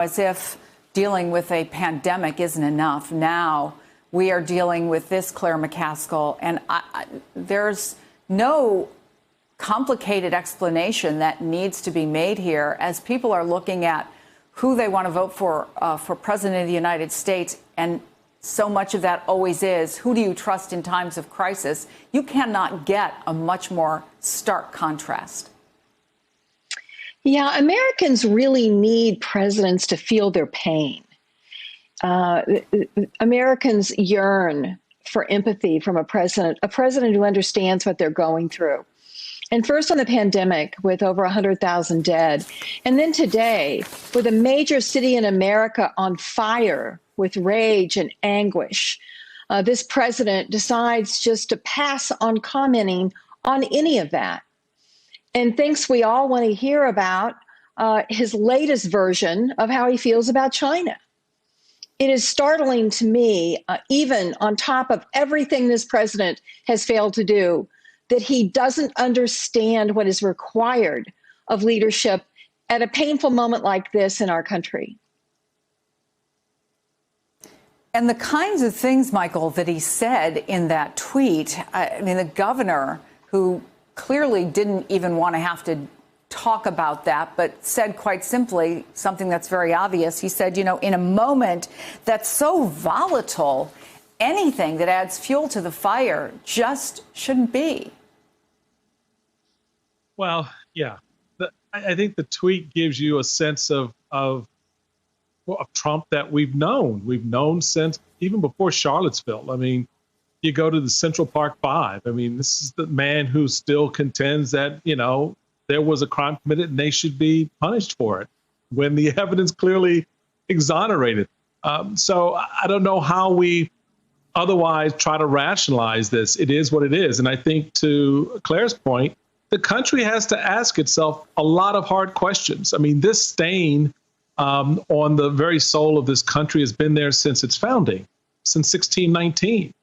As if dealing with a pandemic isn't enough. Now we are dealing with this, Claire McCaskill, and there's no complicated explanation that needs to be made here as people are looking at who they want to vote for president of the United States. And so much of that always is, who do you trust in times of crisis? You cannot get a much more stark contrast. Yeah, Americans really need presidents to feel their pain. Americans yearn for empathy from a president who understands what they're going through. And first on the pandemic with over 100,000 dead. And then today with a major city in America on fire with rage and anguish. This president decides just to pass on commenting on any of that and thinks we all want to hear about his latest version of how he feels about China. It is startling to me, even on top of everything this president has failed to do, that he doesn't understand what is required of leadership at a painful moment like this in our country. And the kinds of things, Michael, that he said in that tweet, I mean, the governor, who clearly didn't even want to have to talk about that, but said quite simply something that's very obvious. He said, you know, in a moment that's so volatile, anything that adds fuel to the fire just shouldn't be. Well, yeah, I think the tweet gives you a sense of Trump that we've known since even before Charlottesville. I mean, you go to the Central Park Five. I mean, this is the man who still contends that, you know, there was a crime committed and they should be punished for it when the evidence clearly exonerated. So I don't know how we otherwise try to rationalize this. It is what it is. And I think to Claire's point, the country has to ask itself a lot of hard questions. I mean, this stain on the very soul of this country has been there since its founding, since 1619.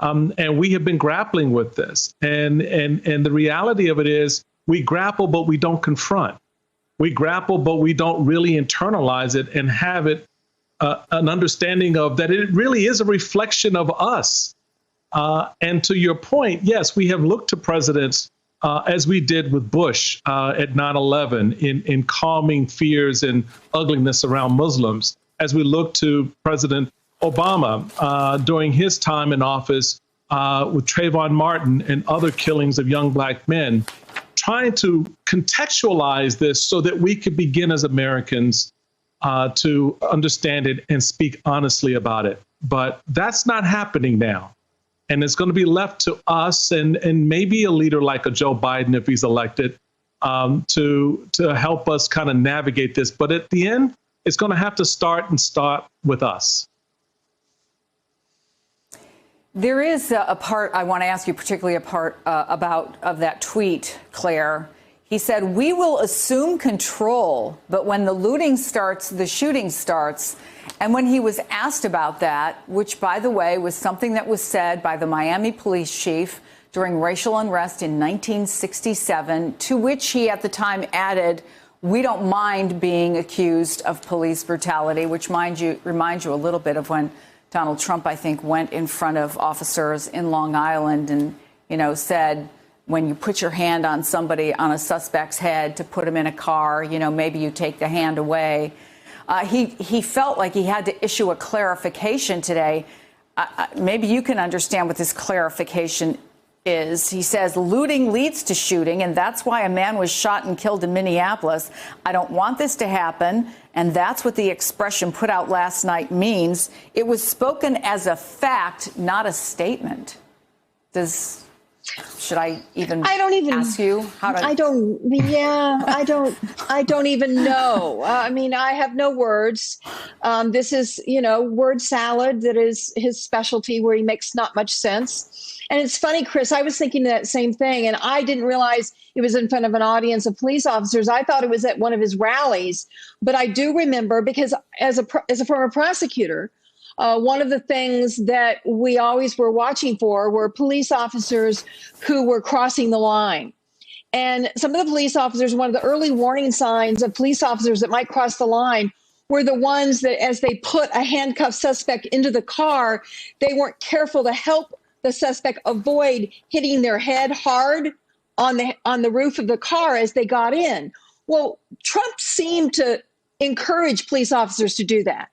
And we have been grappling with this. And the reality of it is we grapple, but we don't confront. We grapple, but we don't really internalize it and have it an understanding of that it really is a reflection of us. And to your point, yes, we have looked to presidents as we did with Bush at 9/11 in calming fears and ugliness around Muslims, as we look to President Obama during his time in office with Trayvon Martin and other killings of young Black men, trying to contextualize this so that we could begin as Americans to understand it and speak honestly about it. But that's not happening now. And it's going to be left to us and maybe a leader like a Joe Biden, if he's elected, to help us kind of navigate this. But at the end, it's going to have to start with us. There is a part I want to ask you, particularly a part of that tweet, Claire. He said, "We will assume control, but when the looting starts, the shooting starts." And when he was asked about that, which, by the way, was something that was said by the Miami police chief during racial unrest in 1967, to which he at the time added, "We don't mind being accused of police brutality," which reminds you a little bit of when Donald Trump, I think, went in front of officers in Long Island and, you know, said, when you put your hand on somebody, on a suspect's head to put him in a car, you know, maybe you take the hand away. He felt like he had to issue a clarification today. Maybe you can understand what this clarification is. He says looting leads to shooting, and that's why a man was shot and killed in Minneapolis. I don't want this to happen, and that's what the expression put out last night means. It was spoken as a fact, not a statement. Should I even ask you how to? I don't even know. I mean, I have no words. This is, you know, word salad. That is his specialty, where he makes not much sense. And it's funny, Chris, I was thinking that same thing, and I didn't realize it was in front of an audience of police officers. I thought it was at one of his rallies. But I do remember, because as a former prosecutor, one of the things that we always were watching for were police officers who were crossing the line. And some of the police officers, one of the early warning signs of police officers that might cross the line were the ones that, as they put a handcuffed suspect into the car, they weren't careful to help the suspect avoid hitting their head hard on the roof of the car as they got in. Well, Trump seemed to encourage police officers to do that,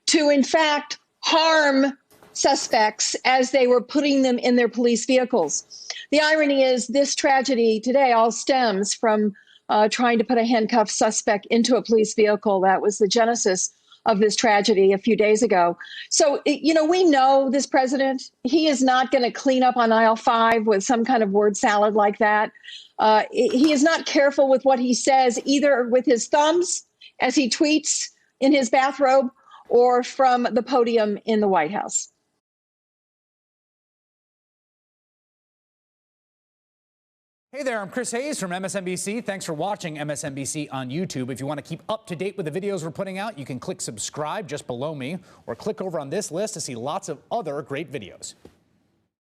to in fact harm suspects as they were putting them in their police vehicles. The irony is this tragedy today all stems from trying to put a handcuffed suspect into a police vehicle. That was the genesis of this tragedy a few days ago. So, we know this president, he is not going to clean up on aisle 5 with some kind of word salad like that. He is not careful with what he says, either with his thumbs as he tweets in his bathrobe or from the podium in the White House. Hey there, I'm Chris Hayes from MSNBC. Thanks for watching MSNBC on YouTube. If you want to keep up to date with the videos we're putting out, you can click subscribe just below me or click over on this list to see lots of other great videos.